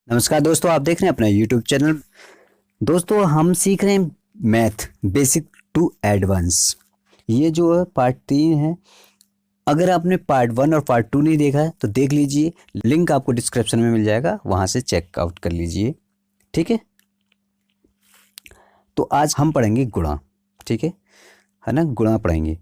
नमस्कार दोस्तों, आप देख रहे हैं अपना यूट्यूब चैनल। दोस्तों, हम सीख रहे हैं मैथ बेसिक टू एडवांस। ये जो है पार्ट 3 है। अगर आपने पार्ट 1 और पार्ट 2 नहीं देखा है तो देख लीजिए, लिंक आपको डिस्क्रिप्शन में मिल जाएगा, वहाँ से चेकआउट कर लीजिए। ठीक है, तो आज हम पढ़ेंगे गुणा। ठीक है ना, गुणा पढ़ेंगे।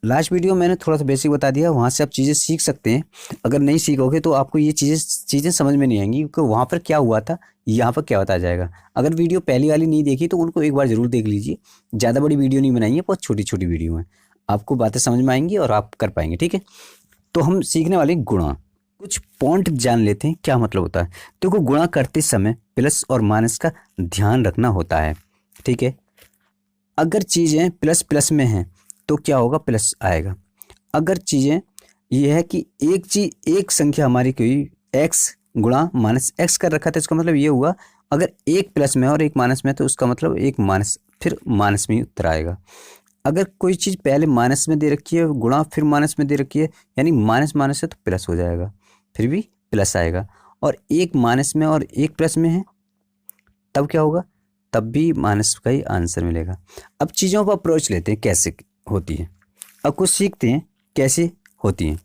लास्ट वीडियो मैंने थोड़ा सा बेसिक बता दिया, वहाँ से आप चीज़ें सीख सकते हैं। अगर नहीं सीखोगे तो आपको ये चीज़ें समझ में नहीं आएंगी, क्योंकि वहाँ पर क्या हुआ था, यहाँ पर क्या बताया जाएगा। अगर वीडियो पहली वाली नहीं देखी तो उनको एक बार ज़रूर देख लीजिए। ज़्यादा बड़ी वीडियो नहीं बनाई है, बहुत छोटी छोटी वीडियो है, आपको बातें समझ में आएंगी और आप कर पाएंगे। ठीक है, तो हम सीखने वाले गुणा। कुछ पॉइंट जान लेते हैं क्या मतलब होता है। देखो, गुणा करते समय प्लस और माइनस का ध्यान रखना होता है। ठीक है, अगर चीज़ें प्लस प्लस में हैं तो क्या होगा, प्लस आएगा। अगर चीज़ें ये है कि एक संख्या हमारी कोई एक्स गुणा माइनस एक्स कर रखा था, इसका मतलब ये हुआ अगर एक प्लस में और एक माइनस में तो उसका मतलब एक माइनस, फिर माइनस में ही उत्तर आएगा। अगर कोई चीज़ पहले माइनस में दे रखी है, गुणा फिर माइनस में दे रखी है, यानी माइनस माइनस है तो प्लस हो जाएगा, फिर भी प्लस आएगा। और एक माइनस में और एक प्लस में है तब क्या होगा, तब भी माइनस का ही आंसर मिलेगा। अब चीज़ों को अप्रोच लेते हैं कैसे होती है। अब कुछ सीखते हैं कैसे होती हैं।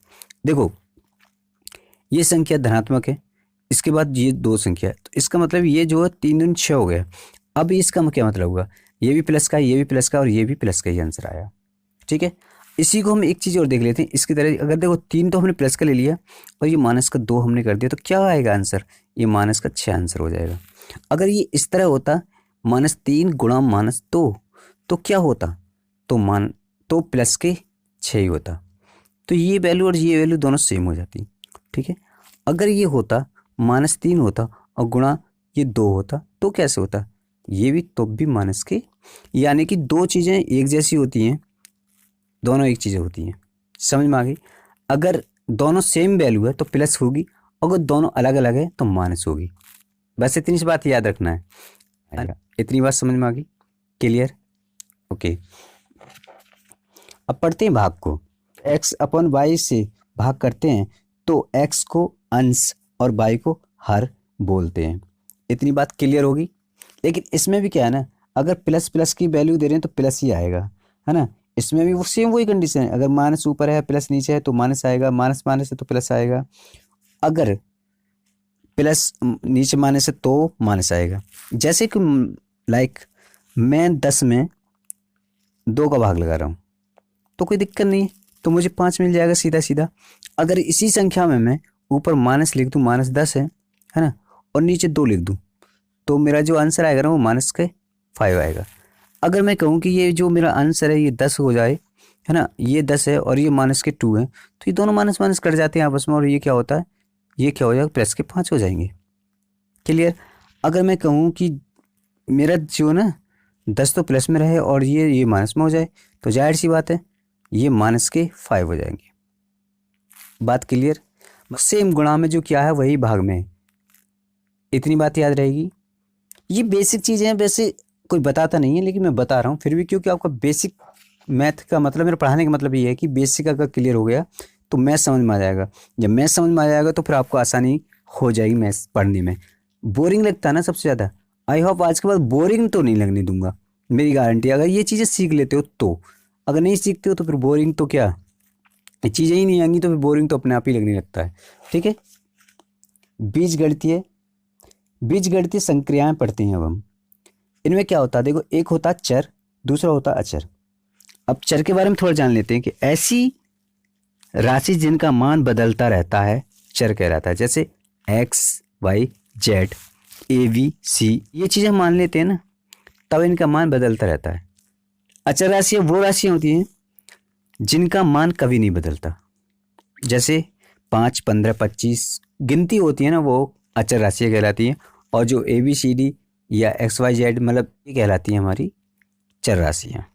देखो, ये संख्या धनात्मक है, इसके बाद ये दो संख्या है, तो इसका मतलब ये जो है 3 दूनी 6 हो गया। अब इसका क्या मतलब होगा, ये भी प्लस का, ये भी प्लस का और ये भी प्लस का ही आंसर आया। ठीक है, इसी को हम एक चीज़ और देख लेते हैं इसकी तरह। अगर देखो 3 तो हमने प्लस का ले लिया और ये माइनस का 2 हमने कर दिया, तो क्या आएगा आंसर, ये -6 आंसर हो जाएगा। अगर ये इस तरह होता -3 गुणा -2 तो क्या होता, तो प्लस के 6 ही होता। तो ये वैल्यू और ये वैल्यू दोनों सेम हो जाती। ठीक है, अगर ये होता -3 होता और गुणा ये 2 होता तो कैसे होता, ये भी तो भी माइनस के, यानी कि दो चीज़ें एक जैसी होती हैं, दोनों एक चीज़ें होती हैं। समझ में आ गई। अगर दोनों सेम वैल्यू है तो प्लस होगी, अगर दोनों अलग अलग है तो माइनस होगी। बस इतनी सी बात याद रखना है। इतनी बात समझ में आ गई, क्लियर। ओके, अब पढ़ते हैं भाग को। x/y से भाग करते हैं तो x को अंश और y को हर बोलते हैं। इतनी बात क्लियर होगी। लेकिन इसमें भी क्या है ना, अगर प्लस प्लस की वैल्यू दे रहे हैं तो प्लस ही आएगा, है ना। इसमें भी वो सेम वही कंडीशन है, अगर माइनस ऊपर है प्लस नीचे है तो माइनस आएगा, माइनस माइनस है तो प्लस आएगा, अगर प्लस नीचे माइनस है तो माइनस आएगा। जैसे कि लाइक मैं 10 में 2 का भाग लगा रहा हूँ तो कोई दिक्कत नहीं है, तो मुझे 5 मिल जाएगा सीधा सीधा। अगर इसी संख्या में मैं ऊपर माइनस लिख दूँ, -10 है ना, और नीचे 2 लिख दूँ तो मेरा जो आंसर आएगा ना वो -5 आएगा। अगर मैं कहूँ कि ये जो मेरा आंसर है ये 10 हो जाए, है ना, ये 10 है और ये -2 है, तो ये दोनों माइनस माइनस कट जाते हैं आपस में और ये क्या होता है, ये क्या हो जाएगा, +5 हो जाएंगे। क्लियर। अगर मैं कहूँ कि मेरा जो ना 10 तो प्लस में रहे और ये माइनस में हो जाए, तो जाहिर सी बात है ये -5 हो जाएंगे। बात क्लियर। बस सेम गुणा में जो क्या है वही भाग में है, इतनी बात याद रहेगी। ये बेसिक चीज़ें हैं, वैसे कोई बताता नहीं है लेकिन मैं बता रहा हूँ फिर भी, क्योंकि आपका बेसिक मैथ का मतलब, मेरा पढ़ाने का मतलब ये है कि बेसिक अगर क्लियर हो गया तो मैथ समझ में आ जाएगा। जब मैथ समझ में आ जाएगा तो फिर आपको आसानी हो जाएगी मैथ पढ़ने में। बोरिंग लगता है ना सबसे ज़्यादा, आई होप आज के बाद बोरिंग तो नहीं लगने दूंगा, मेरी गारंटी। अगर ये चीज़ें सीख लेते हो तो, अगर नहीं सीखते हो तो फिर बोरिंग तो क्या, ये चीज़ें ही नहीं आएंगी तो फिर बोरिंग तो अपने आप ही लगने लगता है। ठीक है, बीजगणितीय संक्रियाएं पढ़ते हैं अब हम। इनमें क्या होता है, देखो, एक होता चर, दूसरा होता अचर। अब चर के बारे में थोड़ा जान लेते हैं कि ऐसी राशि जिनका मान बदलता रहता है चर कहलाता है। जैसे x, y, z, a b c, ये चीज़ें हम मान लेते हैं ना, तब इनका मान बदलता रहता है। अचर राशियाँ वो राशियाँ होती हैं जिनका मान कभी नहीं बदलता। जैसे 5, 15, 25 गिनती होती है ना, वो अचर राशियाँ कहलाती हैं। और जो ABCD या XYZ मतलब ये कहलाती हैं हमारी चर राशियाँ।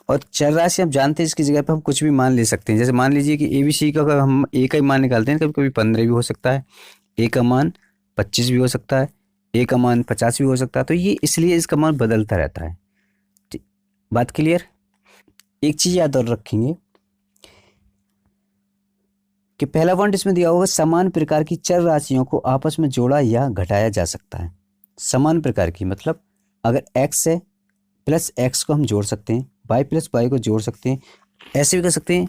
और चर राशि आप जानते हैं इसकी जगह पर हम कुछ भी मान ले सकते हैं। जैसे मान लीजिए कि ABC का अगर हम ए का ही मान निकालते हैं, कभी कभी 15 भी हो सकता है, ए का मान 25 भी हो सकता है, ए का मान 50 भी हो सकता है। तो ये इसलिए इसका मान बदलता रहता है। बात क्लियर। एक चीज़ याद और रखेंगे कि पहला पॉइंट इसमें दिया होगा समान प्रकार की चर राशियों को आपस में जोड़ा या घटाया जा सकता है। समान प्रकार की मतलब अगर x है प्लस x को हम जोड़ सकते हैं, y प्लस y को जोड़ सकते हैं, ऐसे भी कर सकते हैं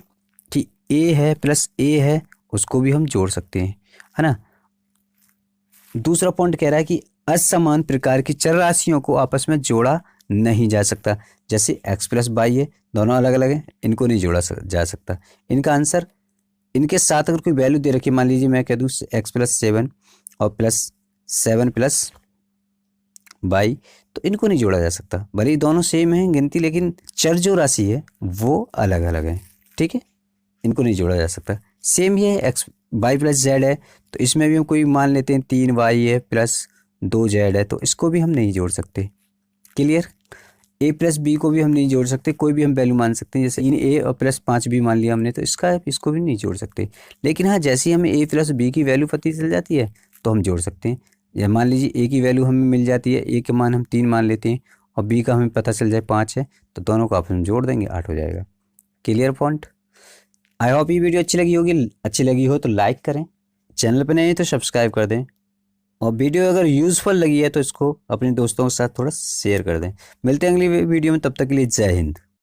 कि a है प्लस a है उसको भी हम जोड़ सकते हैं, है ना। दूसरा पॉइंट कह रहा है कि असमान प्रकार की चर राशियों को आपस में जोड़ा नहीं जा सकता। जैसे x प्लस वाई है, दोनों अलग अलग हैं, इनको नहीं जोड़ा जा सकता। इनका आंसर, इनके साथ अगर कोई वैल्यू दे रखी, मान लीजिए मैं कह दूँ x प्लस 7 और प्लस 7 प्लस वाई, तो इनको नहीं जोड़ा जा सकता। भले ही दोनों सेम हैं गिनती, लेकिन चर जो राशि है वो अलग अलग है, ठीक है, इनको नहीं जोड़ा जा सकता। सेम ये एक्स वाई प्लस जेड है, तो इसमें भी हम कोई मान लेते हैं 3 वाई है प्लस 2 जेड है, तो इसको भी हम नहीं जोड़ सकते। क्लियर। ए प्लस बी को भी हम नहीं जोड़ सकते, कोई भी हम वैल्यू मान सकते हैं, जैसे 3a और प्लस 5 भी मान लिया हमने, तो इसको भी नहीं जोड़ सकते। लेकिन हाँ, जैसे ही हमें ए प्लस बी की वैल्यू पता चल जाती है तो हम जोड़ सकते हैं। या मान लीजिए ए की वैल्यू हमें मिल जाती है, ए के मान हम 3 मान लेते हैं और बी का हमें पता चल जाए 5 है, तो दोनों को आपस में जोड़ देंगे, 8 हो जाएगा। Clear point. आई होप ये वीडियो अच्छी लगी होगी। अच्छी लगी हो तो लाइक करें, चैनल पर नए हैं तो सब्सक्राइब कर दें, और वीडियो अगर यूज़फुल लगी है तो इसको अपने दोस्तों के साथ थोड़ा शेयर कर दें। मिलते हैं अगली वीडियो में, तब तक के लिए जय हिंद।